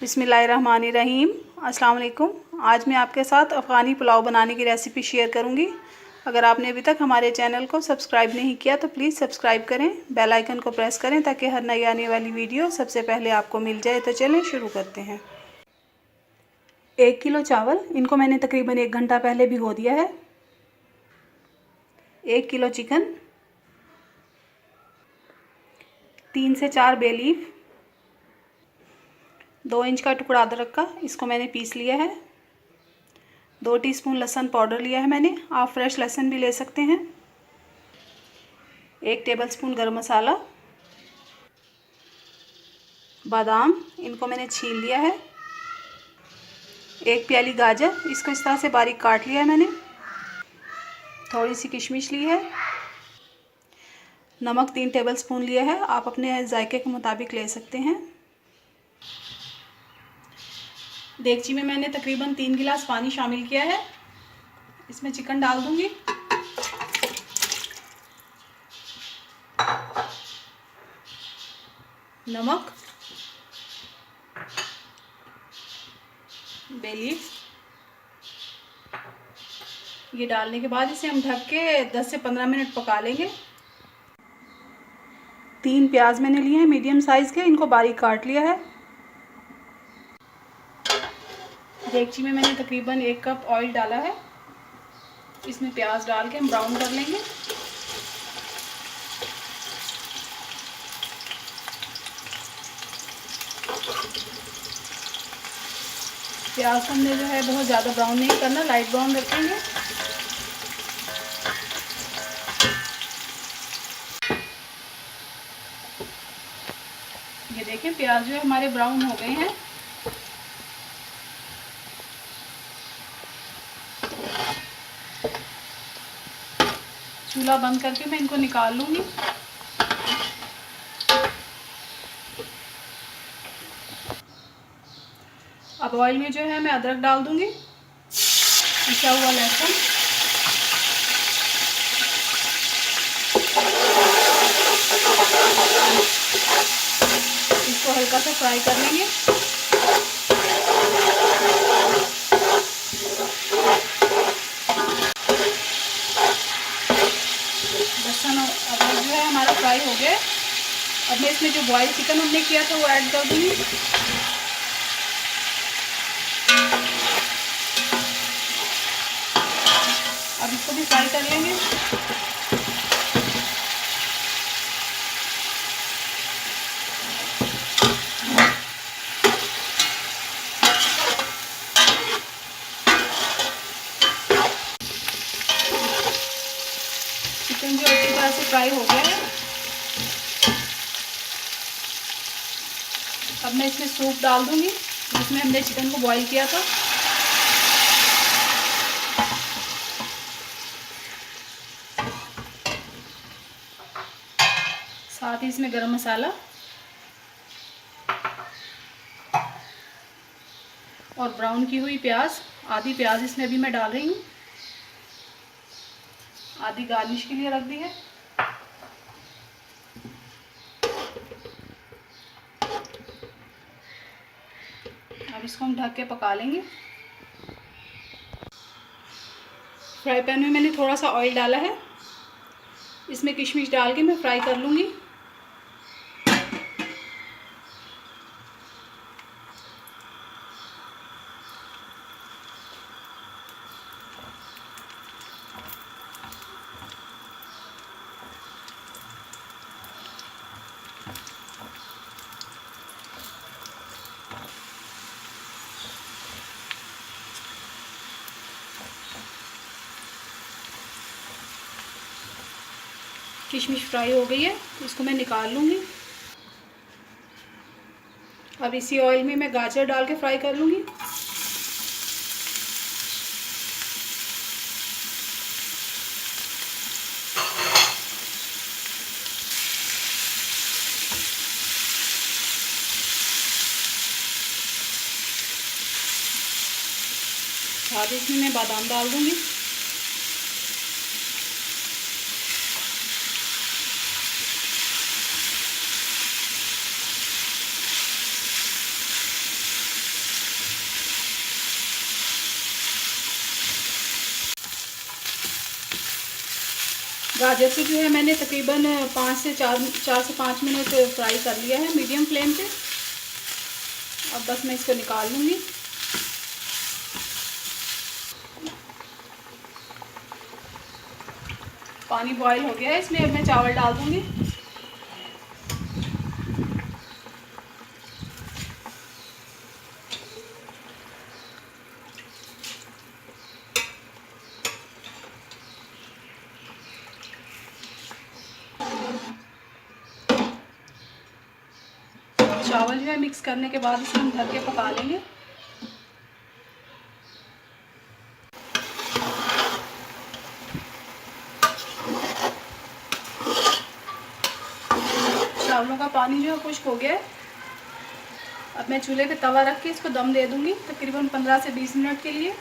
बिस्मिल्लाहिर्रहमानिर्रहीम। अस्सलाम वालेकुम। आज मैं आपके साथ अफ़गानी पुलाव बनाने की रेसिपी शेयर करूंगी। अगर आपने अभी तक हमारे चैनल को सब्सक्राइब नहीं किया तो प्लीज़ सब्सक्राइब करें, बेल आइकन को प्रेस करें ताकि हर नई आने वाली वीडियो सबसे पहले आपको मिल जाए। तो चलें शुरू करते हैं। 1 किलो चावल, इनको मैंने तकरीबन 1 घंटा पहले भिगो दिया है। 1 किलो चिकन, 3 से 4 बे लीफ, 2 इंच का टुकड़ा अदरक का, इसको मैंने पीस लिया है। 2 टीस्पून लहसुन पाउडर लिया है मैंने, आप फ्रेश लहसुन भी ले सकते हैं। 1 टेबलस्पून गरम मसाला, बादाम, इनको मैंने छील लिया है। 1 प्याली गाजर, इसको इस तरह से बारीक काट लिया है मैंने। थोड़ी सी किशमिश ली है। नमक 3 टेबलस्पून लिया है, आप अपने जायके के मुताबिक ले सकते हैं। देगची में मैंने तकरीबन 3 गिलास पानी शामिल किया है। इसमें चिकन डाल दूंगी। नमक, बे लीफ, ये डालने के बाद इसे हम ढक के 10 से 15 मिनट पका लेंगे। 3 प्याज मैंने लिए हैं मीडियम साइज़ के, इनको बारीक काट लिया है। देगची में मैंने तकरीबन 1 कप ऑयल डाला है। इसमें प्याज डाल के हम ब्राउन कर लेंगे। प्याज को हमने जो है बहुत ज़्यादा ब्राउन नहीं करना, लाइट ब्राउन रखेंगे। ये देखें प्याज जो है हमारे ब्राउन हो गए हैं। चूल्हा बंद करके मैं इनको निकाल लूँगी। अब ऑयल में जो है मैं अदरक डाल दूँगी, पिसा हुआ लहसुन, इसको हल्का सा फ्राई कर लेंगे। लहसुन और अदरक जो है हमारा फ्राई हो गया। अब मैं इसमें जो बॉयल चिकन हमने किया था वो ऐड कर दूँगी। अब इसको भी फ्राई कर लेंगे। चिकन जो अच्छी तरह से फ्राई हो गया है। अब मैं इसमें सूप डाल दूंगी जिसमें हमने चिकन को बॉईल किया था। साथ ही इसमें गरम मसाला और ब्राउन की हुई प्याज, आधी प्याज इसमें अभी मैं डाल रही हूँ, आधी गार्निश के लिए रख दी है। अब इसको हम ढक के पका लेंगे। फ्राई पैन में मैंने थोड़ा सा ऑयल डाला है, इसमें किशमिश डाल के मैं फ्राई कर लूँगी। किशमिश फ्राई हो गई है, इसको मैं निकाल लूँगी। अब इसी ऑयल में मैं गाजर डाल के फ्राई कर लूँगी। साथ इसमें मैं बादाम डाल दूँगी। गाजर को जो है मैंने तकरीबन 4 से 5 मिनट फ्राई कर लिया है मीडियम फ्लेम पे। अब बस मैं इसको निकाल लूँगी। पानी बॉईल हो गया है, इसमें अब मैं चावल डाल दूँगी। चावल जो है मिक्स करने के बाद इसे हम ढक के पका लेंगे। चावलों का पानी जो है खुश्क हो गया है। अब मैं चूल्हे पे तवा रख के इसको दम दे दूंगी तकरीबन 15 से 20 मिनट के लिए।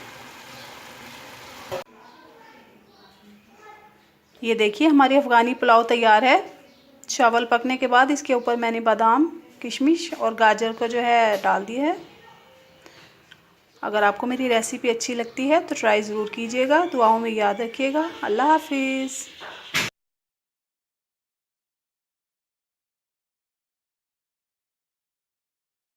ये देखिए हमारी अफ़गानी पुलाव तैयार है। चावल पकने के बाद इसके ऊपर मैंने बादाम, किशमिश और गाजर को जो है डाल दिया है। अगर आपको मेरी रेसिपी अच्छी लगती है तो ट्राई ज़रूर कीजिएगा। दुआओं में याद रखिएगा। अल्लाह हाफिज़।